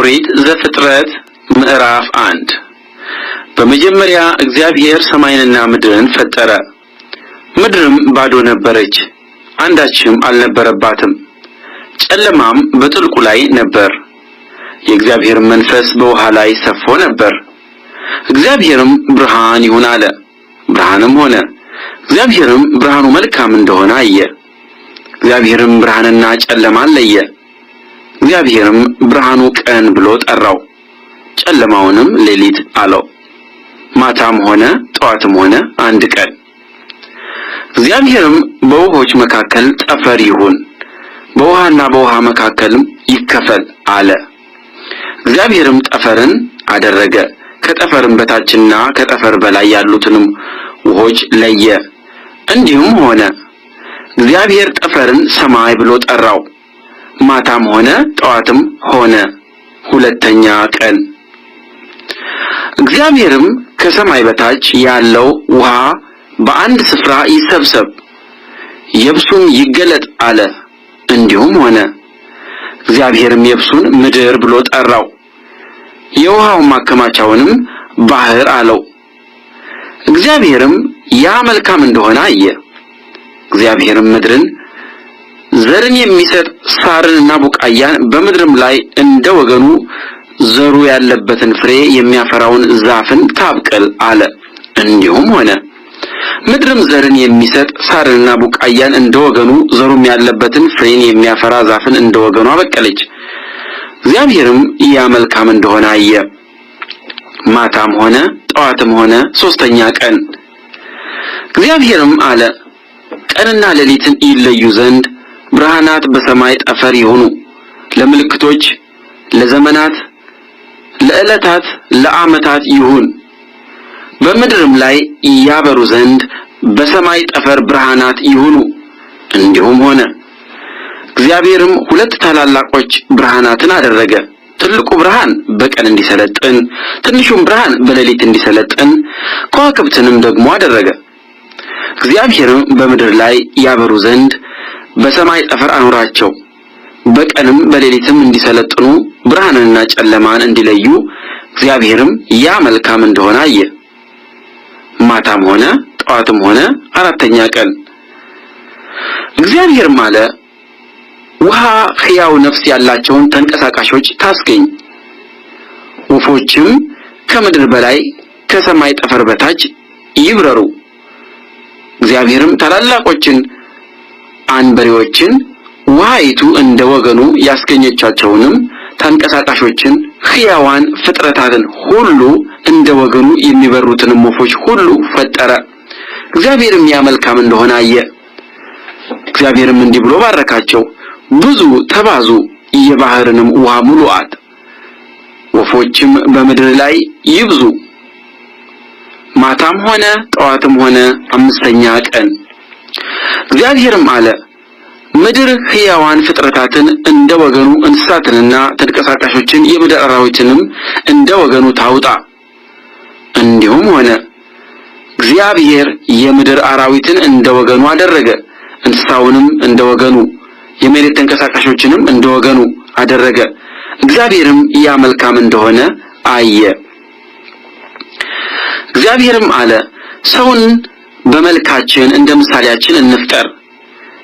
ኦሪት ዘፍጥረት ምዕራፍ 1 በመጀመሪያ እግዚአብሔር ሰማይንና ምድርን ፈጠረ። ምድርም ባዶ ነበረች፣ አንዳችም አልነበረባትም። ጨለማም በጥልቁ ላይ ነበር። የእግዚአብሔር መንፈስ በውሃ ላይ ሰፎ ነበር። እግዚአብሔርም ብርሃን ይሁን አለ፣ ብርሃንም ሆነ። እግዚአብሔርም ብርሃኑ መልካም እንደሆነ አየ። እግዚአብሔርም ብርሃንና ጨለማን ለየ። እግዚአብሔርም ብርሃኑ ቀን ብሎ ጠራው፣ ጨለማውንም ሌሊት አለው። ማታም ሆነ ጠዋትም ሆነ አንድ ቀን። እግዚአብሔርም በውሆች መካከል ጠፈር ይሁን፣ በውሃና በውሃ መካከልም ይከፈል አለ። እግዚአብሔርም ጠፈርን አደረገ፣ ከጠፈርም በታችና ከጠፈር በላይ ያሉትንም ውሆች ለየ። እንዲሁም ሆነ። እግዚአብሔር ጠፈርን ሰማይ ብሎ ጠራው። ማታም ሆነ ጠዋትም ሆነ ሁለተኛ ቀን። እግዚአብሔርም ከሰማይ በታች ያለው ውሃ በአንድ ስፍራ ይሰብሰብ፣ የብሱም ይገለጥ አለ። እንዲሁም ሆነ። እግዚአብሔርም የብሱን ምድር ብሎ ጠራው፣ የውሃው ማከማቻውንም ባህር አለው። እግዚአብሔርም ያ መልካም እንደሆነ አየ። እግዚአብሔርም ምድርን ዘርን የሚሰጥ ሳርንና ቡቃያን በምድርም ላይ እንደ ወገኑ ዘሩ ያለበትን ፍሬ የሚያፈራውን ዛፍን ታብቅል አለ። እንዲሁም ሆነ። ምድርም ዘርን የሚሰጥ ሳርንና ቡቃያን እንደ ወገኑ ዘሩም ያለበትን ፍሬን የሚያፈራ ዛፍን እንደ ወገኑ አበቀለች። እግዚአብሔርም ያ መልካም እንደሆነ አየ። ማታም ሆነ ጠዋትም ሆነ ሶስተኛ ቀን። እግዚአብሔርም አለ፣ ቀንና ሌሊትን ይለዩ ዘንድ ብርሃናት በሰማይ ጠፈር ይሁኑ፣ ለምልክቶች፣ ለዘመናት፣ ለዕለታት፣ ለዓመታት ይሁን። በምድርም ላይ ያበሩ ዘንድ በሰማይ ጠፈር ብርሃናት ይሁኑ። እንዲሁም ሆነ። እግዚአብሔርም ሁለት ታላላቆች ብርሃናትን አደረገ። ትልቁ ብርሃን በቀን እንዲሰለጥን፣ ትንሹም ብርሃን በሌሊት እንዲሰለጥን፣ ከዋክብትንም ደግሞ አደረገ። እግዚአብሔርም በምድር ላይ ያበሩ ዘንድ በሰማይ ጠፈር አኖራቸው፣ በቀንም በሌሊትም እንዲሰለጥኑ ብርሃንንና ጨለማን እንዲለዩ። እግዚአብሔርም ያ መልካም እንደሆነ አየ። ማታም ሆነ ጠዋትም ሆነ አራተኛ ቀን። እግዚአብሔርም አለ፣ ውሃ ሕያው ነፍስ ያላቸውን ተንቀሳቃሾች ታስገኝ፣ ወፎችም ከምድር በላይ ከሰማይ ጠፈር በታች ይብረሩ። እግዚአብሔርም ታላላቆችን አንበሪዎችን ውሃይቱ እንደ ወገኑ ያስገኘቻቸውንም ተንቀሳቃሾችን ሕያዋን ፍጥረታትን ሁሉ እንደ ወገኑ የሚበሩትንም ወፎች ሁሉ ፈጠረ። እግዚአብሔርም ያ መልካም እንደሆነ አየ። እግዚአብሔርም እንዲህ ብሎ ባረካቸው፣ ብዙ ተባዙ፣ የባህርንም ውሃ ሙሉአት፣ ወፎችም በምድር ላይ ይብዙ። ማታም ሆነ ጠዋትም ሆነ አምስተኛ ቀን። እግዚአብሔርም አለ፣ ምድር ሕያዋን ፍጥረታትን እንደ ወገኑ እንስሳትንና ተንቀሳቃሾችን የምድር አራዊትንም እንደ ወገኑ ታውጣ። እንዲሁም ሆነ። እግዚአብሔር የምድር አራዊትን እንደ ወገኑ አደረገ፣ እንስሳውንም እንደ ወገኑ፣ የመሬት ተንቀሳቃሾችንም እንደ ወገኑ አደረገ። እግዚአብሔርም ያ መልካም እንደሆነ አየ። እግዚአብሔርም አለ፣ ሰውን በመልካችን እንደ ምሳሌያችን እንፍጠር፣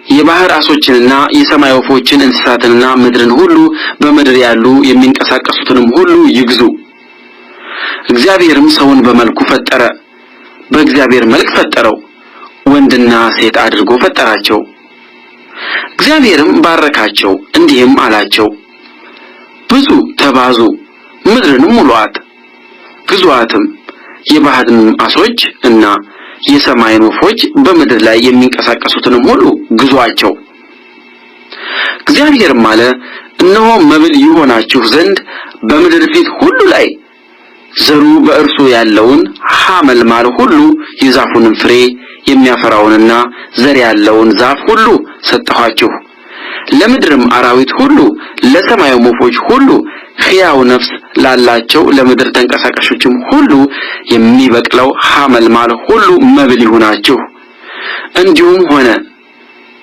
የባህር ዓሦችንና የሰማይ ወፎችን እንስሳትንና ምድርን ሁሉ በምድር ያሉ የሚንቀሳቀሱትንም ሁሉ ይግዙ። እግዚአብሔርም ሰውን በመልኩ ፈጠረ፣ በእግዚአብሔር መልክ ፈጠረው፣ ወንድና ሴት አድርጎ ፈጠራቸው። እግዚአብሔርም ባረካቸው፣ እንዲህም አላቸው፣ ብዙ ተባዙ፣ ምድርንም ሙሉአት፣ ግዙአትም፣ የባህርን ዓሦች እና የሰማይን ወፎች በምድር ላይ የሚንቀሳቀሱትንም ሁሉ ግዙአቸው። እግዚአብሔርም አለ፣ እነሆ መብል ይሆናችሁ ዘንድ በምድር ፊት ሁሉ ላይ ዘሩ በእርሱ ያለውን ሐመልማል ሁሉ፣ የዛፉንም ፍሬ የሚያፈራውንና ዘር ያለውን ዛፍ ሁሉ ሰጠኋችሁ። ለምድርም አራዊት ሁሉ፣ ለሰማይም ወፎች ሁሉ፣ ሕያው ነፍስ ላላቸው ለምድር ተንቀሳቃሾችም ሁሉ የሚበቅለው ሐመልማል ሁሉ መብል ይሁናችሁ። እንዲሁም ሆነ።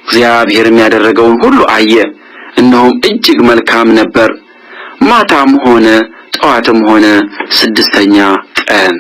እግዚአብሔርም ያደረገውን ሁሉ አየ፣ እነሆም እጅግ መልካም ነበር። ማታም ሆነ ጠዋትም ሆነ 6ኛ ቀን